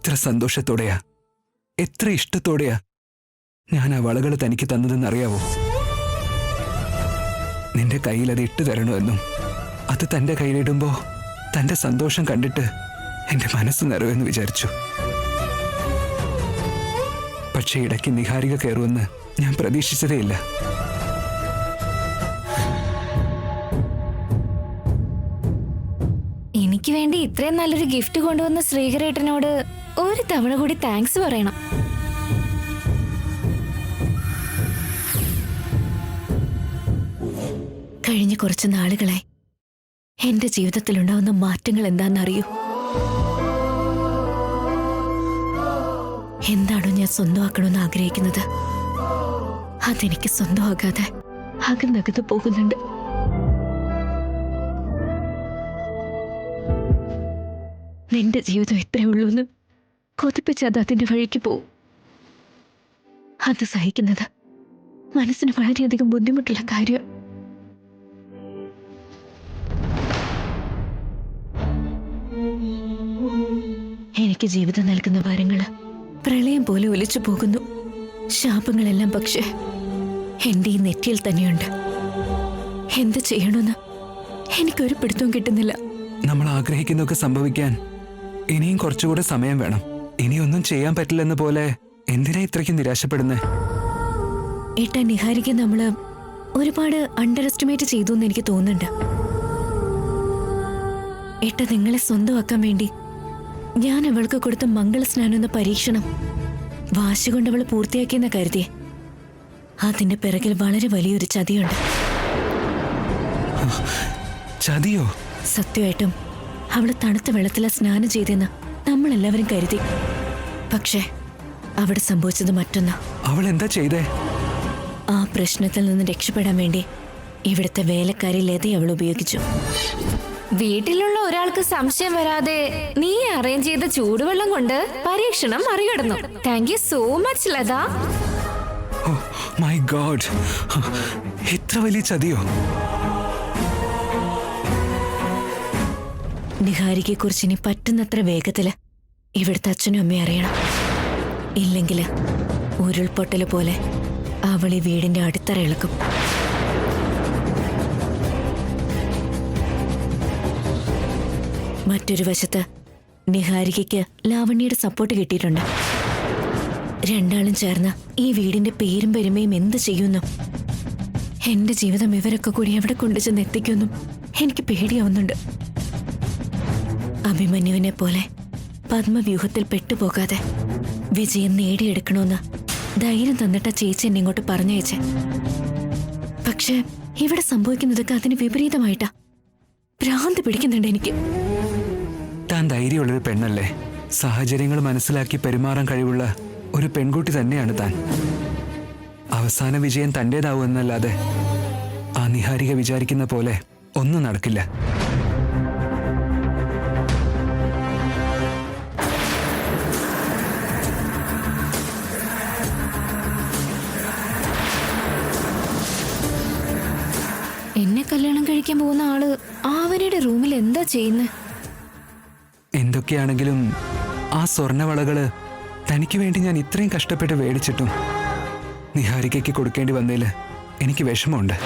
എത്ര സന്തോഷത്തോടെയാ, എത്ര ഇഷ്ടത്തോടെയാ ഞാൻ ആ വളകൾ തനിക്ക് തന്നതെന്നറിയാവോ? നിന്റെ കയ്യിൽ അത് ഇട്ടു തരണമെന്നും അത് തൻ്റെ കയ്യിലിടുമ്പോൾ തൻ്റെ സന്തോഷം കണ്ടിട്ട് എൻ്റെ മനസ്സ് നിറവെന്ന് വിചാരിച്ചു. പക്ഷേ ഇടയ്ക്ക് നിഹാരിക കയറുമെന്ന് ഞാൻ പ്രതീക്ഷിച്ചതേയില്ല. എനിക്ക് വേണ്ടി ഇത്രയും നല്ലൊരു ഗിഫ്റ്റ് കൊണ്ടുവന്ന ശ്രീകരേട്ടനോട് ഒരു തവണ കൂടി താങ്ക്സ് പറയണം. കഴിഞ്ഞ കുറച്ച് നാളുകളായി എന്റെ ജീവിതത്തിലുണ്ടാവുന്ന മാറ്റങ്ങൾ എന്താണെന്നറിയൂ? എന്താണോ ഞാൻ സ്വന്തമാക്കണമെന്ന് ആഗ്രഹിക്കുന്നത് അതെനിക്ക് സ്വന്തമാകാതെ അകന്നകത്ത് പോകുന്നുണ്ട്. നിന്റെ ജീവിതം എത്രയേ ഉള്ളൂ എന്ന് കൊതിപ്പിച്ച് അത് അതിന്റെ വഴിക്ക് പോവും. അത് സഹിക്കുന്നത് മനസ്സിന് വളരെയധികം ബുദ്ധിമുട്ടുള്ള കാര്യം. എനിക്ക് ജീവിതം നൽകുന്ന വരങ്ങള് പ്രളയം പോലെ ഒലിച്ചു പോകുന്നു. ശാപങ്ങളെല്ലാം പക്ഷേ എന്റെ ഈ നെറ്റിയിൽ തന്നെയുണ്ട്. എന്ത് ചെയ്യണമെന്ന് എനിക്കൊരു പിടുത്തവും കിട്ടുന്നില്ല. നമ്മൾ ആഗ്രഹിക്കുന്നതൊക്കെ സംഭവിക്കാൻ ഇനിയും കുറച്ചുകൂടെ സമയം വേണം. ഇനിയൊന്നും ചെയ്യാൻ പറ്റില്ലെന്ന പോലെ എന്തിനാ ഇത്രയ്ക്ക് നിരാശപ്പെടുന്നേ? ഏട്ടാ, നിഹാരിക്ക് നമ്മള് ഒരുപാട് അണ്ടർ എസ്റ്റിമേറ്റ് ചെയ്തു എന്ന് എനിക്ക് തോന്നുന്നുണ്ട്. ഏട്ടാ, നിങ്ങളെ സ്വന്തമാക്കാൻ വേണ്ടി ഞാൻ അവൾക്ക് കൊടുത്ത മംഗളസ്നാനം എന്ന പരീക്ഷണം വാശി കൊണ്ട് അവൾ പൂർത്തിയാക്കിയെന്ന കരുതിയെ. അതിന്റെ പിറകിൽ വളരെ വലിയൊരു ചതിയുണ്ട്. ചതിയോ? സത്യമായിട്ടും അവള് തണുത്ത വെള്ളത്തില സ്നാനം ചെയ്തെന്ന് നമ്മളെല്ലാവരും കരുതി. പക്ഷേ അവിടെ സംഭവിച്ചത് മറ്റൊന്ന്. അവൾ എന്താ ചെയ്തേ? ആ പ്രശ്നത്തിൽ നിന്ന് രക്ഷപ്പെടാൻ വേണ്ടി ഇവിടുത്തെ വേലക്കാരി ലത അവൾ ഉപയോഗിച്ചു. വീട്ടിലുള്ള ഒരാൾക്ക് സംശയം വരാതെ നീ അറേഞ്ച് ചെയ്ത ചൂടുവെള്ളം കൊണ്ട് പരീക്ഷണം മറികടന്നു. Thank you so much Latha. Oh my god, ഇത്ര വലിയ ചതിയോ? നിഹാരികയെ കുറിച്ച് ഇനി പറ്റുന്നത്ര വേഗത്തില് ഇവിടുത്തെ അച്ഛനും അമ്മയും അറിയണം. ഇല്ലെങ്കില് ഉരുൾപൊട്ടല് പോലെ അവൾ ഈ വീടിന്റെ അടിത്തറ ഇളക്കും. മറ്റൊരു വശത്ത് നിഹാരികയ്ക്ക് ലാവണ്യയുടെ സപ്പോർട്ട് കിട്ടിയിട്ടുണ്ട്. രണ്ടാളും ചേർന്ന് ഈ വീടിന്റെ പേരും പെരുമയും എന്ത് ചെയ്യുന്നു, എന്റെ ജീവിതം ഇവരൊക്കെ കൂടി എവിടെ കൊണ്ടുചെന്ന് എത്തിക്കുമെന്നും എനിക്ക് പേടിയാവുന്നുണ്ട്. അഭിമന്യുവിനെ പോലെ പത്മവ്യൂഹത്തിൽ പെട്ടുപോകാതെ വിജയം നേടിയെടുക്കണമെന്ന് ധൈര്യം തന്നിട്ട ചേച്ചി എന്നെ ഇങ്ങോട്ട് പറഞ്ഞയച്ചേ. പക്ഷെ ഇവിടെ സംഭവിക്കുന്നതൊക്കെ അതിന് വിപരീതമായിട്ടാ. ഭ്രാന്ത് പിടിക്കുന്നുണ്ട് എനിക്ക്. താൻ ധൈര്യമുള്ളൊരു പെണ്ണല്ലേ. സാഹചര്യങ്ങൾ മനസ്സിലാക്കി പെരുമാറാൻ കഴിവുള്ള ഒരു പെൺകുട്ടി തന്നെയാണ് താൻ. അവസാന വിജയം തന്റേതാവുമെന്നല്ലാതെ ആ നിഹാരിക വിചാരിക്കുന്ന പോലെ ഒന്നും നടക്കില്ല. എന്നെ കല്യാണം കഴിക്കാൻ പോകുന്ന ആള് ആവനയുടെ റൂമിൽ എന്താ ചെയ്യുന്നത്? എന്തൊക്കെയാണെങ്കിലും ആ സ്വർണവളകള് തനിക്ക് വേണ്ടി ഞാൻ ഇത്രയും കഷ്ടപ്പെട്ട് മേടിച്ചിട്ടും നിഹാരികയ്ക്ക് കൊടുക്കേണ്ടി വന്നതിൽ എനിക്ക് വിഷമമുണ്ട്.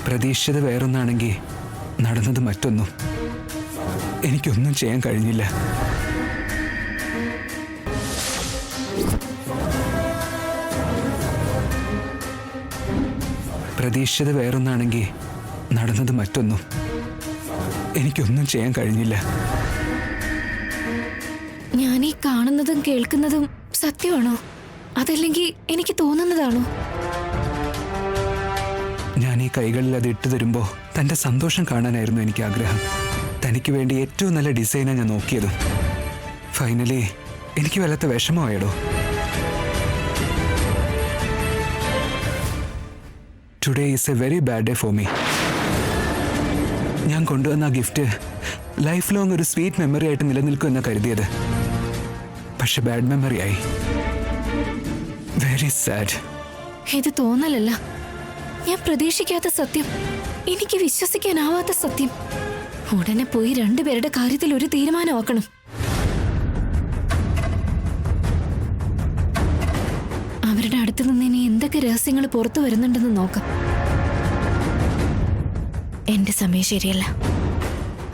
പ്രതീക്ഷിച്ചത് വേറൊന്നാണെങ്കിൽ നടന്നത് മറ്റൊന്നും. എനിക്കൊന്നും ചെയ്യാൻ കഴിഞ്ഞില്ല. പ്രതീക്ഷിച്ചത് വേറൊന്നാണെങ്കിൽ നടന്നത് മറ്റൊന്നും. എനിക്കൊന്നും ചെയ്യാൻ കഴിഞ്ഞില്ല. ഞാൻ ഈ കാണുന്നതും കേൾക്കുന്നതും സത്യമാണോ, അതല്ലെങ്കിൽ എനിക്ക് തോന്നുന്നതാണോ? ഞാൻ ഈ കൈകളിൽ അത് ഇട്ടു തരുമ്പോൾ തൻ്റെ സന്തോഷം കാണാനായിരുന്നു എനിക്ക് ആഗ്രഹം. തനിക്ക് വേണ്ടി ഏറ്റവും നല്ല ഡിസൈനാണ് ഞാൻ നോക്കിയത്. ഫൈനലി എനിക്ക് വല്ലാത്ത വിഷമമായിടോ. Today is a very bad day for me. ഞാൻ കൊണ്ടുവന്ന ആ ഗിഫ്റ്റ് ലൈഫ് ലോങ് ഒരു സ്വീറ്റ് മെമ്മറി ആയിട്ട് നിലനിൽക്കുമെന്ന് കരുതിയത്. പക്ഷെ ബാഡ് മെമ്മറി ആയി. Very sad. ഇത് തോന്നലല്ല, ഞാൻ പ്രതീക്ഷിക്കാത്ത സത്യം, എനിക്ക് വിശ്വസിക്കാനാവാത്ത സത്യം. ഉടനെ പോയി രണ്ടുപേരുടെ കാര്യത്തിൽ ഒരു തീരുമാനമാക്കണം. അവരുടെ അടുത്ത് നിന്ന് ഇനി എന്തൊക്കെ രഹസ്യങ്ങൾ പുറത്തു വരുന്നുണ്ടെന്ന് നോക്കാം. എന്റെ സമയം ശരിയല്ല,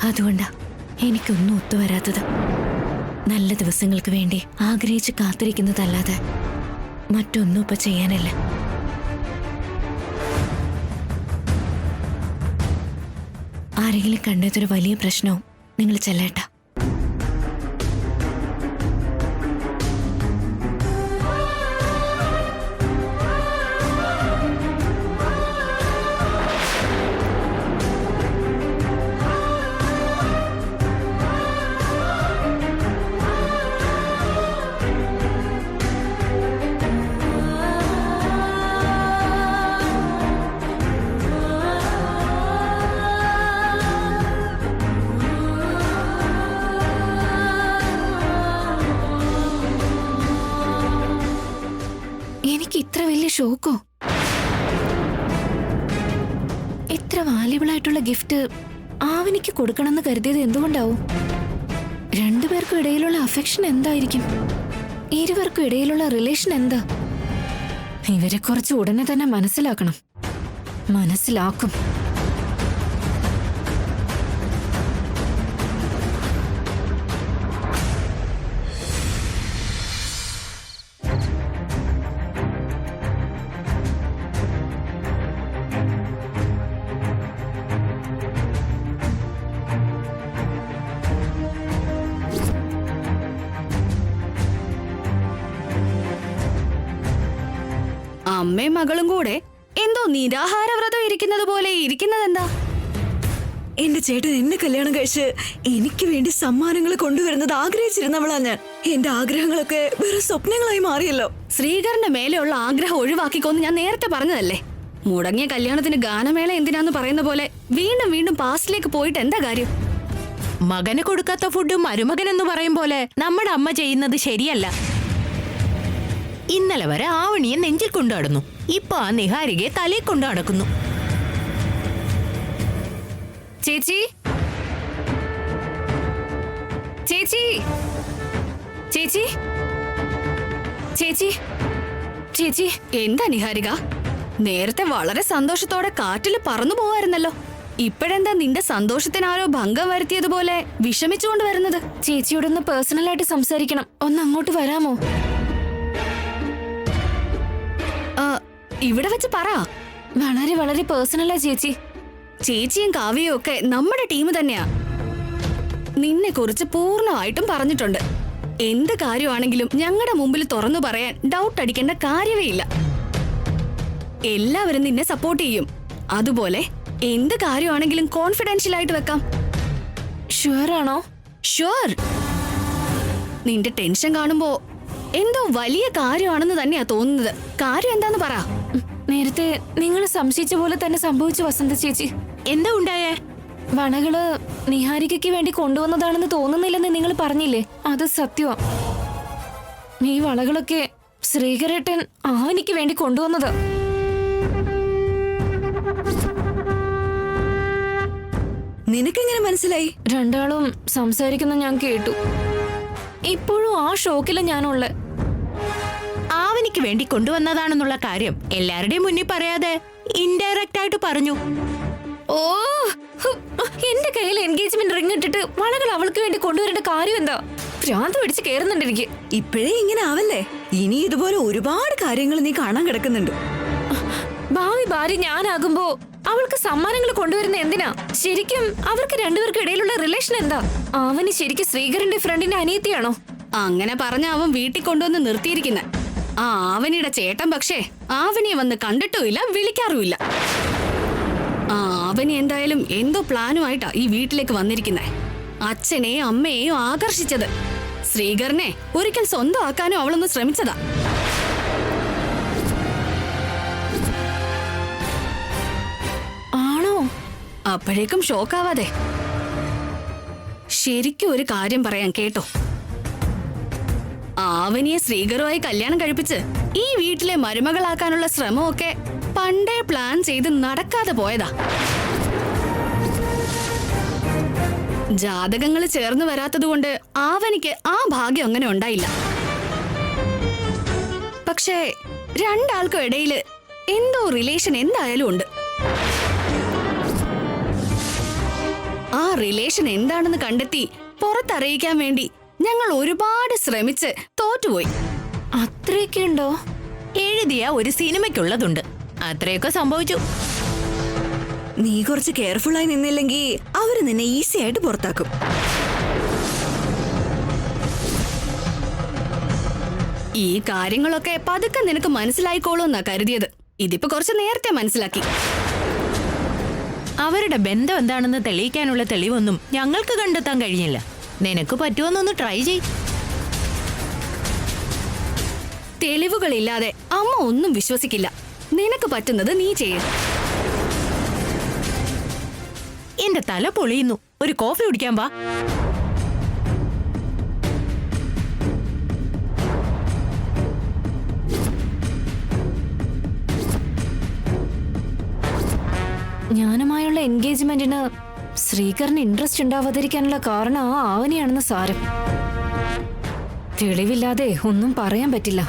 അതുകൊണ്ടാ എനിക്കൊന്നും ഒത്തുവരാത്തത്. നല്ല ദിവസങ്ങൾക്ക് വേണ്ടി ആഗ്രഹിച്ച് കാത്തിരിക്കുന്നതല്ലാതെ മറ്റൊന്നും ഇപ്പൊ ചെയ്യാനല്ല. ആരെങ്കിലും കണ്ടതൊരു വലിയ പ്രശ്നവും നിങ്ങൾ ചെല്ലേട്ട. എനിക്ക് ഇത്ര വലിയ ഷോക്കോ? ഇത്ര വാല്യബിൾ ആയിട്ടുള്ള ഗിഫ്റ്റ് ആവനിക്ക് കൊടുക്കണമെന്ന് കരുതിയത് എന്തുകൊണ്ടാവും? രണ്ടുപേർക്കും ഇടയിലുള്ള അഫെക്ഷൻ എന്തായിരിക്കും? ഇരുവർക്കും ഇടയിലുള്ള റിലേഷൻ എന്താ? ഇവരെ കുറിച്ച് ഉടനെ തന്നെ മനസ്സിലാക്കണം. മനസ്സിലാക്കും. അമ്മയും മകളും കൂടെ എന്തോ നിരാഹാര വ്രതം ഇരിക്കുന്നത് പോലെ ഇരിക്കുന്നതെന്താ? എന്റെ ചേട്ടൻ എന്നെ കല്യാണം കഴിച്ച് എനിക്ക് വേണ്ടി സമ്മാനങ്ങൾ കൊണ്ടുവരുന്നത് ആഗ്രഹിച്ചിരുന്നവളാ ഞാൻ. എന്റെ ആഗ്രഹങ്ങളൊക്കെ വെറും സ്വപ്നങ്ങളായി മാറിയല്ലോ. ശ്രീകറിന്റെ മേലെയുള്ള ആഗ്രഹം ഒഴിവാക്കിക്കൊന്ന് ഞാൻ നേരത്തെ പറഞ്ഞതല്ലേ. മുടങ്ങിയ കല്യാണത്തിന് ഗാനമേള എന്തിനാന്ന് പറയുന്ന പോലെ വീണ്ടും വീണ്ടും പാസ്റ്റിലേക്ക് പോയിട്ട് എന്താ കാര്യം? മകന് കൊടുക്കാത്ത ഫുഡ് മരുമകൻ എന്ന് പറയും പോലെ നമ്മുടെ അമ്മ ചെയ്യുന്നത് ശരിയല്ല. ഇന്നലെ വരെ ആവണിയെ നെഞ്ചിൽ കൊണ്ടു നടന്നു, ഇപ്പൊ ആ നിഹാരികയെ തലയിൽ കൊണ്ടു നടക്കുന്നു. ചേച്ചി, ചേച്ചി, ചേച്ചി, ചേച്ചി, ചേച്ചി. എന്താ നിഹാരിക, നേരത്തെ വളരെ സന്തോഷത്തോടെ കാറ്റിൽ പറന്നു പോവായിരുന്നല്ലോ. ഇപ്പോഴെന്താ നിന്റെ സന്തോഷത്തിനാരോ ഭംഗം വരുത്തിയതുപോലെ വിഷമിച്ചുകൊണ്ട് വരുന്നത്? ചേച്ചിയോടൊന്ന് പേഴ്സണലായിട്ട് സംസാരിക്കണം. ഒന്ന് അങ്ങോട്ട് വരാമോ? ഇവിടെ വെച്ച് പറ. വളരെ വളരെ പേഴ്സണലാ ചേച്ചി. ചേച്ചിയും കാവ്യയും ഒക്കെ നമ്മുടെ ടീം തന്നെയാ. നിന്നെ കുറിച്ച് പൂർണ്ണമായിട്ടും പറഞ്ഞിട്ടുണ്ട്. എന്ത് കാര്യമാണെങ്കിലും ഞങ്ങളുടെ മുമ്പിൽ തുറന്നു പറയാൻ ഡൗട്ട് അടിക്കേണ്ട കാര്യമേ ഇല്ല. എല്ലാവരും നിന്നെ സപ്പോർട്ട് ചെയ്യും. അതുപോലെ എന്ത് കാര്യമാണെങ്കിലും കോൺഫിഡൻഷ്യൽ ആയിട്ട് വെക്കാം. ഷുവർ ആണോ? ഷുവർ. നിന്റെ ടെൻഷൻ കാണുമ്പോ എന്തോ വലിയ കാര്യമാണെന്ന് തന്നെയാ തോന്നുന്നത്. കാര്യം എന്താന്ന് പറ. നേരത്തെ നിങ്ങൾ സംശയിച്ച പോലെ തന്നെ സംഭവിച്ചു വസന്ത ചേച്ചി. എന്താ ഉണ്ടായേ? വളകള് നിഹാരികയ്ക്ക് വേണ്ടി കൊണ്ടുവന്നതാണെന്ന് തോന്നുന്നില്ലെന്ന് നിങ്ങൾ പറഞ്ഞില്ലേ, അത് സത്യമാ. ഈ വളകളൊക്കെ ശ്രീകരേട്ടൻ ആവനിക്ക് വേണ്ടി കൊണ്ടുവന്നതാ. നിനക്കെങ്ങനെ മനസ്സിലായി? രണ്ടാളും സംസാരിക്കുന്ന ഞാൻ കേട്ടു. ഇപ്പോഴും ആ ഷോക്കില് ഞാനുള്ള. ആവനിക്ക് വേണ്ടി കൊണ്ടുവന്നതാണെന്നുള്ള കാര്യം എല്ലാവരുടെയും മുന്നിൽ പറയാതെ ഇൻഡയറക്റ്റ് ആയിട്ട് പറഞ്ഞു. ഓ, എന്റെ കയ്യിൽ എൻഗേജ്മെന്റ് റിംഗ് ഇട്ടിട്ട് വളകൾ അവൾക്ക് വേണ്ടി കൊണ്ടുവരേണ്ട കാര്യം എന്താ? ഭ്രാന്ത് പിടിച്ച് കേറുന്നുണ്ട് എനിക്ക്. ഇപ്പോഴേ ഇങ്ങനെ ആവല്ലേ, ഇനി ഇതുപോലെ ഒരുപാട് കാര്യങ്ങൾ നീ കാണാൻ കിടക്കുന്നുണ്ട്. ഭാവി ഭാര്യ ഞാനാകുമ്പോ അവൾക്ക് സമ്മാനങ്ങൾ കൊണ്ടുവരുന്ന എന്തിനാ? ശരിക്കും അവർക്ക് രണ്ടുപേർക്കും ഇടയിലുള്ള റിലേഷൻ എന്താ? അവന് ശരിക്കും ശ്രീകരന്റെ ഫ്രണ്ടിന്റെ അനിയത്തിയാണോ? അങ്ങനെ പറഞ്ഞ അവൻ വീട്ടിൽ കൊണ്ടുവന്ന് നിർത്തിയിരിക്കുന്നെ. ആ ആവനിയുടെ ചേട്ടൻ പക്ഷേ ആവനിയെ വന്ന് കണ്ടിട്ടുമില്ല, വിളിക്കാറുമില്ല. ആ ആവനി എന്തായാലും എന്തോ പ്ലാനുമായിട്ടാ ഈ വീട്ടിലേക്ക് വന്നിരിക്കുന്നെ. അച്ഛനെയും അമ്മയെയും ആകർഷിച്ചത്. ശ്രീകരനെ ഒരിക്കൽ സ്വന്തമാക്കാനും അവളൊന്ന് ശ്രമിച്ചതാ. ആണോ? അപ്പോഴേക്കും ഷോക്കാവാതെ ശരിക്കും ഒരു കാര്യം പറയാൻ കേട്ടോ. ആവനിയെ ശ്രീകറുമായി കല്യാണം കഴിപ്പിച്ച് ഈ വീട്ടിലെ മരുമകളാക്കാനുള്ള ശ്രമമൊക്കെ പണ്ടേ പ്ലാൻ ചെയ്ത് നടക്കാതെ പോയതാ. ജാതകങ്ങൾ ചേർന്ന് വരാത്തതുകൊണ്ട് ആവനിക്ക് ആ ഭാഗ്യം അങ്ങനെ ഉണ്ടായില്ല. പക്ഷേ രണ്ടാൾക്കും ഇടയിൽ എന്തോ റിലേഷൻ എന്തായാലും ഉണ്ട്. ആ റിലേഷൻ എന്താണെന്ന് കണ്ടെത്തി പുറത്തറിയിക്കാൻ വേണ്ടി ഞങ്ങൾ ഒരുപാട് ശ്രമിച്ച് തോറ്റുപോയി. അത്രയൊക്കെ ഉണ്ടോ? എഴുതിയ ഒരു സിനിമയ്ക്കുള്ളതുണ്ട്. അത്രയൊക്കെ സംഭവിച്ചു. നീ കുറച്ച് കെയർഫുൾ ആയി നിന്നില്ലെങ്കിൽ അവര് നിന്നെ ഈസി ആയിട്ട് പുറത്താക്കും. ഈ കാര്യങ്ങളൊക്കെ പതുക്കെ നിനക്ക് മനസ്സിലായിക്കോളൂന്നാ കരുതിയത്. ഇതിപ്പോ കുറച്ച് നേരത്തെ മനസ്സിലാക്കി. അവരുടെ ബന്ധം എന്താണെന്ന് തെളിയിക്കാനുള്ള തെളിവൊന്നും ഞങ്ങൾക്ക് കണ്ടെത്താൻ കഴിഞ്ഞില്ല. നിനക്ക് പറ്റുമെന്നൊന്ന് ട്രൈ ചെയ്. തെളിവുകളില്ലാതെ അമ്മ ഒന്നും വിശ്വസിക്കില്ല. നിനക്ക് പറ്റുന്നത് നീ ചെയ്യും. എന്റെ തല പൊളിയുന്നു. ഒരു കോഫി കുടിക്കാൻ വാ. ഞാനുമായുള്ള എൻഗേജ്മെന്റിന് ശ്രീകറിന് ഇൻട്രസ്റ്റ് ഉണ്ടാവാതിരിക്കാനുള്ള കാരണം ആ ആവനിയാണെന്ന് സാരം. തെളിവില്ലാതെ ഒന്നും പറയാൻ പറ്റില്ല.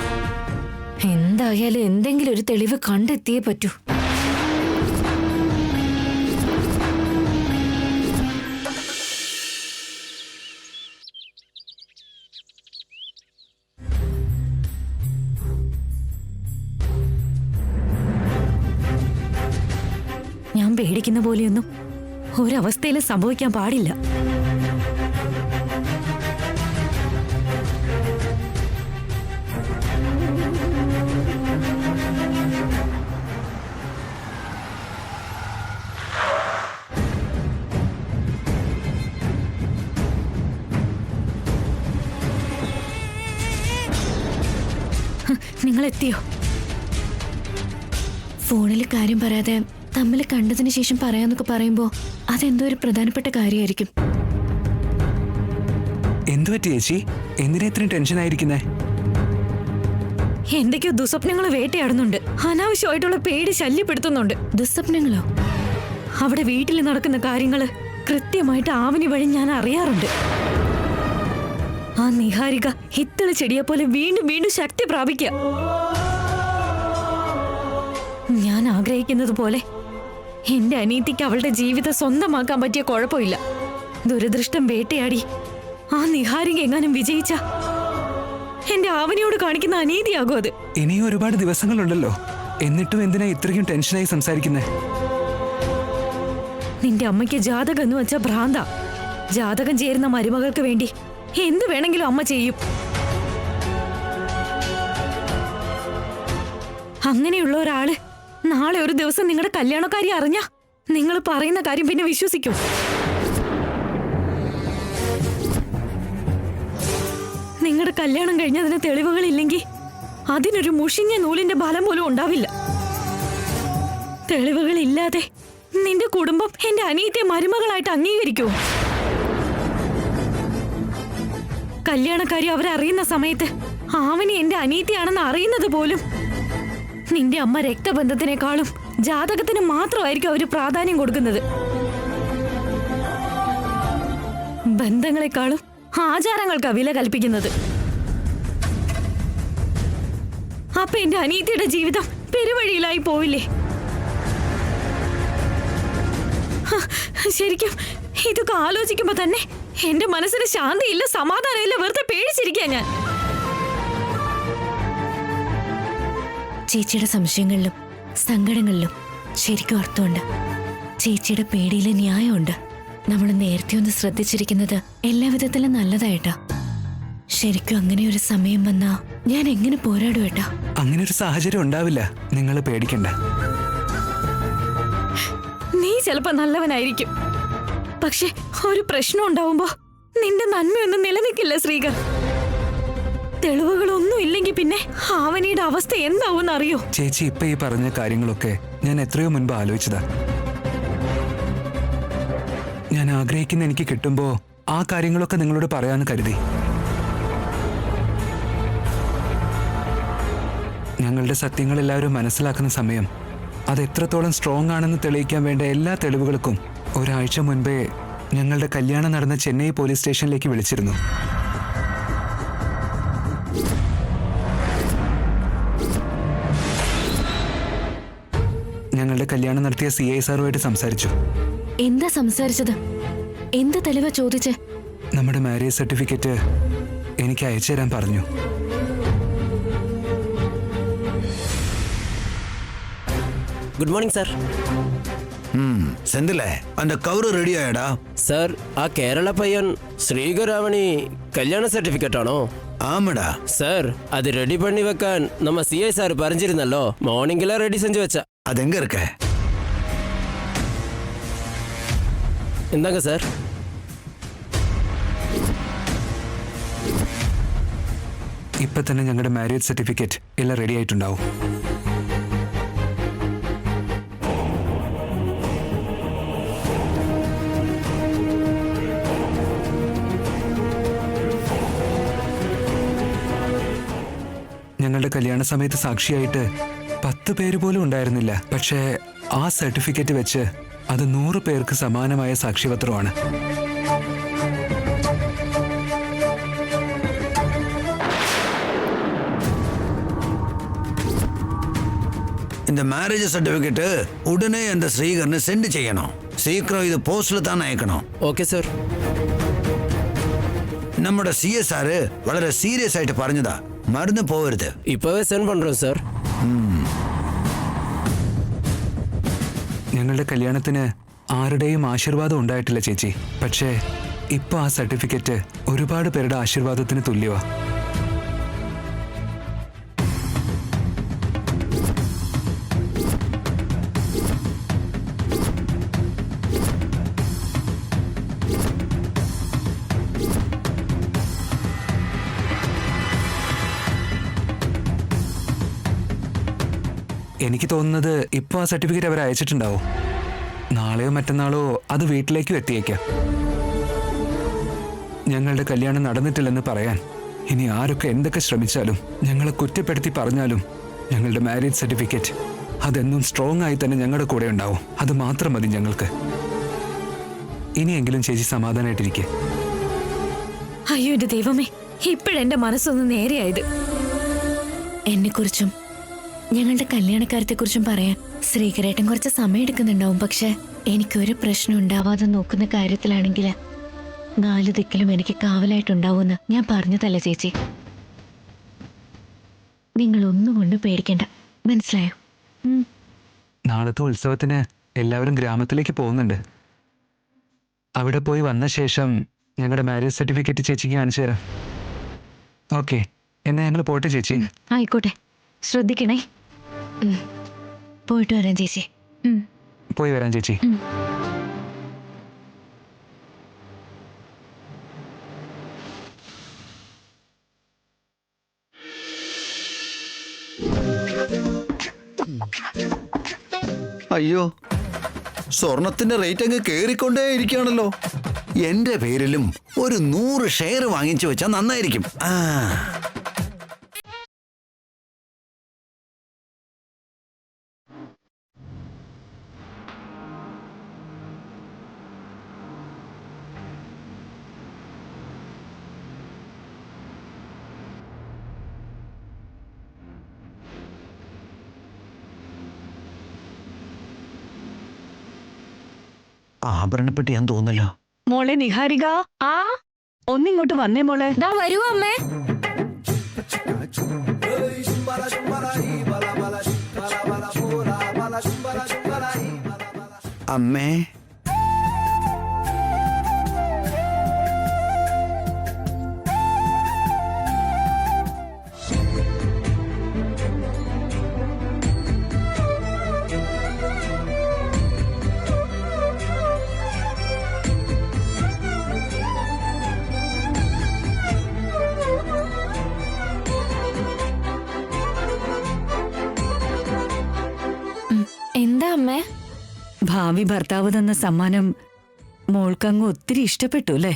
എന്തായാലും എന്തെങ്കിലും ഒരു തെളിവ് കണ്ടെത്തിയേ പറ്റൂ. ഞാൻ പേടിക്കുന്ന പോലെയൊന്നും ഒരവസ്ഥയിലും സംഭവിക്കാൻ പാടില്ല. നിങ്ങൾ എത്തിയോ? ഫോണിൽ കാര്യം പറയാതെ തമ്മിൽ കണ്ടതിന് ശേഷം പറയാന്നൊക്കെ പറയുമ്പോ അതെന്തോ ഒരു പ്രധാനപ്പെട്ട കാര്യമായിരിക്കും. എന്തു പറ്റി ചേച്ചി? എന്തിനാ ഇത്രയും ടെൻഷൻ ആയിരിക്കുന്നേ? എന്തൊക്കെയോ ദുസ്വപ്നങ്ങൾ വേട്ടയാടുന്നുണ്ട്. അനാവശ്യമായിട്ടുള്ള പേടി ശല്യപ്പെടുത്തുന്നുണ്ട്. ദുസ്വപ്നങ്ങളോ? അവിടെ വീട്ടിൽ നടക്കുന്ന കാര്യങ്ങള് കൃത്യമായിട്ട് ആവനി വഴി ഞാൻ അറിയാറുണ്ട്. ആ നിഹാരിക ഹിത്തള് ചെടിയെ പോലെ വീണ്ടും വീണ്ടും ശക്തി പ്രാപിക്കുക. ഞാൻ ആഗ്രഹിക്കുന്നത് പോലെ എന്റെ അനീതിക്ക് അവളുടെ ജീവിതം സ്വന്തമാക്കാൻ പറ്റിയ കുഴപ്പമില്ല. ദുരദൃഷ്ടം വേട്ടയാടി ആ നിഹാരിക എങ്ങാനും വിജയിച്ച എന്റെ ആവനിയോട് കാണിക്കുന്ന അനീതിയാകും അത്. ഇനിയും ഒരുപാട് ദിവസങ്ങളുണ്ടല്ലോ. എന്നിട്ടും എന്തിനാ ഇത്രയും ടെൻഷനായി സംസാരിക്കുന്നേ? നിന്റെ അമ്മയ്ക്ക് ജാതകം എന്ന് വെച്ചാ ഭ്രാന്ത. ജാതകം ചേരുന്ന മരുമകൾക്ക് വേണ്ടി എന്ത് വേണമെങ്കിലും അമ്മ ചെയ്യും. അങ്ങനെയുള്ള ഒരാള് നാളെ ഒരു ദിവസം നിങ്ങളുടെ കല്യാണക്കാരി അറിഞ്ഞ നിങ്ങൾ പറയുന്ന കാര്യം പിന്നെ വിശ്വസിക്കൂ? നിങ്ങളുടെ കല്യാണം കഴിഞ്ഞതിന് തെളിവുകളില്ലെങ്കിൽ അതിനൊരു മുഷിഞ്ഞ നൂലിന്റെ ബലം പോലും ഉണ്ടാവില്ല. തെളിവുകളില്ലാതെ നിന്റെ കുടുംബം എന്റെ അനിയത്തെ മരുമകളായിട്ട് അംഗീകരിക്കൂ? കല്യാണക്കാരി അവരറിയുന്ന സമയത്ത് ആവനി എന്റെ അനിയത്തിയാണെന്ന് അറിയുന്നത് പോലും നിന്റെ അമ്മ രക്തബന്ധത്തിനേക്കാളും ജാതകത്തിന് മാത്രമായിരിക്കും അവര് പ്രാധാന്യം കൊടുക്കുന്നത്. ബന്ധങ്ങളെക്കാളും ആചാരങ്ങൾക്കാ വില കൽപ്പിക്കുന്നത്. അപ്പൊ എന്റെ അനിയത്തിയുടെ ജീവിതം പെരുവഴിയിലായി പോവില്ലേ? ശരിക്കും ഇതൊക്കെ ആലോചിക്കുമ്പോ തന്നെ എന്റെ മനസ്സിന് ശാന്തിയില്ല, സമാധാനമില്ല, വെറുതെ പേടിച്ചിരിക്കാ ഞാൻ. ചേച്ചിയുടെ സംശയങ്ങളിലും സങ്കടങ്ങളിലും ശരിക്കും അർത്ഥമുണ്ട്. ചേച്ചിയുടെ പേടിയിൽ ന്യായമുണ്ട്. നമ്മൾ നേരത്തെ ഒന്ന് ശ്രദ്ധിച്ചിരിക്കുന്നത് എല്ലാവിധത്തിലും നല്ലതായിട്ടാ. ശരിക്കും അങ്ങനെ ഒരു സമയം വന്നാ ഞാൻ എങ്ങനെ പോരാടും ഏട്ടാ? അങ്ങനെ ഒരു സാഹചര്യം ഉണ്ടാവില്ല. നിങ്ങൾ പേടിക്കണ്ട. നീ ചിലപ്പോ നല്ലവനായിരിക്കും, പക്ഷെ ഒരു പ്രശ്നം ഉണ്ടാവുമ്പോ നിന്റെ നന്മയൊന്നും നിലനിൽക്കില്ല ശ്രീകർ. തെളിവുകളൊന്നും ഇല്ലെങ്കിൽ പിന്നെ ആവനിയുടെ അവസ്ഥ എന്താവും അറിയോ? ചേച്ചി ഇപ്പൊ ഈ പറഞ്ഞ കാര്യങ്ങളൊക്കെ ഞാൻ എത്രയോ മുൻപ് ആലോചിച്ചതാ. ഞാൻ ആഗ്രഹിക്കുന്ന എനിക്ക് കിട്ടുമ്പോ ആ കാര്യങ്ങളൊക്കെ നിങ്ങളോട് പറയാന്ന് കരുതി. ഞങ്ങളുടെ സത്യങ്ങൾ എല്ലാവരും മനസ്സിലാക്കുന്ന സമയം അത് എത്രത്തോളം സ്ട്രോങ് ആണെന്ന് തെളിയിക്കാൻ വേണ്ട എല്ലാ തെളിവുകൾക്കും ഒരാഴ്ച മുൻപേ ഞങ്ങളുടെ കല്യാണം നടന്ന ചെന്നൈ പോലീസ് സ്റ്റേഷനിലേക്ക് വിളിച്ചിരുന്നു. ഞങ്ങളുടെ കല്യാണം നടത്തിയ CI സാറുമായിട്ട് സംസാരിച്ചു. എന്താ സംസാരിച്ചത്? എന്ത് തെളിവാ ചോദിച്ചേ? നമ്മുടെ മാരേജ് സർട്ടിഫിക്കറ്റ് എനിക്ക് അയച്ചു തരാൻ പറഞ്ഞു. Good morning sir. സെന്തിലേ അന്റെ കവറ് റെഡി ആയടാ? സാർ, ആ കേരള പയ്യൻ ശ്രീകരാവണി കല്യാണ സർട്ടിഫിക്കറ്റ് ആണോ? ആമടാ. സാർ, അത് റെഡി പണി വെക്കാൻ നമ്മ CI സാർ പറഞ്ഞിരുന്നല്ലോ. മോർണിംഗിലാ റെഡി സെഞ്ചു വെച്ച. അതെങ്ക இருக்க? എന്താങ്ക സാർ? ഇപ്പൊ തന്നെ ഞങ്ങളുടെ മാരേജ് സർട്ടിഫിക്കറ്റ് എല്ലാം റെഡി ആയിട്ടുണ്ടാവും. ഞങ്ങളുടെ കല്യാണ സമയത്ത് സാക്ഷിയായിട്ട് 10 പേര് പോലും ഉണ്ടായിരുന്നില്ല. പക്ഷേ ആ സർട്ടിഫിക്കറ്റ് വെച്ച് അത് 100 പേർക്ക് സമാനമായ സാക്ഷ്യപത്രമാണ്. இந்த மேரேஜ் സർട്ടിഫിക്കറ്റ് ഉടനെ എന്റെ ശ്രീകറിന് സെൻഡ് ചെയ്യണം. സീക്രം ഇത് പോസ്റ്റിൽ തന്നെ അയക്കണം. Okay sir. നമ്മുടെ CI സാറ് വളരെ സീരിയസ് ആയിട്ട് പറഞ്ഞതാ, മറന്നു പോവരുത്. ഇപ്പവേ സെൻഡ് പண்றோம் സാർ. ഞങ്ങളുടെ കല്യാണത്തിന് ആരുടെയും ആശീർവാദം ഉണ്ടായിട്ടില്ല ചേച്ചി. പക്ഷേ ഇപ്പൊ ആ സർട്ടിഫിക്കറ്റ് ഒരുപാട് പേരുടെ ആശീർവാദത്തിന് തുല്യമാ. എനിക്ക് തോന്നുന്നത് ഇപ്പോൾ ആ സർട്ടിഫിക്കറ്റ് അവർ അയച്ചിട്ടുണ്ടാവും. നാളെയോ മറ്റന്നാളോ അത് വീട്ടിലേക്കും എത്തിയേക്കാം. ഞങ്ങളുടെ കല്യാണം നടന്നിട്ടില്ലെന്ന് പറയാൻ ഇനി ആരൊക്കെ എന്തൊക്കെ ശ്രമിച്ചാലും, ഞങ്ങളെ കുറ്റപ്പെടുത്തി പറഞ്ഞാലും, ഞങ്ങളുടെ മാരേജ് സർട്ടിഫിക്കറ്റ് അതെന്നും സ്ട്രോങ് ആയി തന്നെ ഞങ്ങളുടെ കൂടെ ഉണ്ടാവും. അത് മാത്രം മതി ഞങ്ങൾക്ക്. ഇനിയെങ്കിലും ചേച്ചി സമാധാനമായിട്ടിരിക്കെ. അയ്യോ എന്റെ ദൈവമേ, ഇപ്പോഴെന്റെ മനസ്സൊന്ന് നേരെയായത്. എന്നെക്കുറിച്ചും ഞങ്ങളുടെ കല്യാണക്കാര്യത്തെക്കുറിച്ചും പറയാൻ ശ്രീകരേട്ടൻ കുറച്ച് സമയം എടുക്കുന്നുണ്ടാവും. പക്ഷെ എനിക്കൊരു പ്രശ്നം ഉണ്ടാവാതെ നോക്കുന്ന കാര്യത്തിലാണെങ്കിൽ 4 ദിക്കിലും എനിക്ക് കാവലായിട്ടുണ്ടാവുമെന്ന് ഞാൻ പറഞ്ഞതല്ല ചേച്ചി. നിങ്ങൾ ഒന്നും കൊണ്ട് പേടിക്കണ്ട, മനസ്സിലായോ? നാളത്തെ ഉത്സവത്തിന് എല്ലാവരും ഗ്രാമത്തിലേക്ക് പോകുന്നുണ്ട്. അവിടെ പോയി വന്ന ശേഷം ഞങ്ങളുടെ മാരേജ് സർട്ടിഫിക്കറ്റ് ചേച്ചിക്ക് കാണിച്ചു തരാം. ഓക്കെ, എന്നാ ഞങ്ങൾ പോട്ടെ ചേച്ചി. ആയിക്കോട്ടെ, ശ്രദ്ധിക്കണേ. പോയിട്ട് വരാം ചേച്ചി. പോയി വരാം ചേച്ചി. അയ്യോ, സ്വർണത്തിന്റെ റേറ്റ് അങ്ങ് കേറിക്കൊണ്ടേ ഇരിക്കുകയാണല്ലോ. എന്റെ പേരിലും ഒരു 100 ഷെയർ വാങ്ങിച്ചു വെച്ചാൽ നന്നായിരിക്കും. ആഭരണപ്പെട്ടി ഞാൻ തോന്നല്ലോ. മോളെ നിഹാരിക, ഒന്നിങ്ങോട്ട് വന്നേ മോളെ. ദാ വരുവോ അമ്മേ. അമ്മേ, എന്താ അമ്മേ? ഭാവി ഭർത്താവ് തന്ന സമ്മാനം മോൾക്കങ്ങ് ഒത്തിരി ഇഷ്ടപ്പെട്ടു അല്ലേ?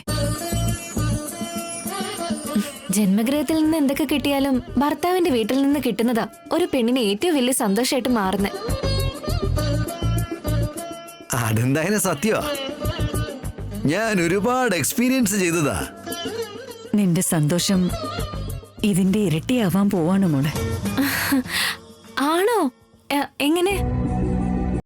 ജന്മഗ്രഹത്തിൽ നിന്ന് എന്തൊക്കെ കിട്ടിയാലും ഭർത്താവിന്റെ വീട്ടിൽ നിന്ന് കിട്ടുന്നതാ ഒരു പെണ്ണിന് ഏറ്റവും വലിയ സന്തോഷമായിട്ട് മാറുന്നത്. അതെന്തായാലും സത്യമാ. ഞാൻ ഒരുപാട് എക്സ്പീരിയൻസ് ചെയ്തതാ. നിന്റെ സന്തോഷം ഇതിന്റെ ഇരട്ടിയാവാൻ പോവാണ് മോളെ.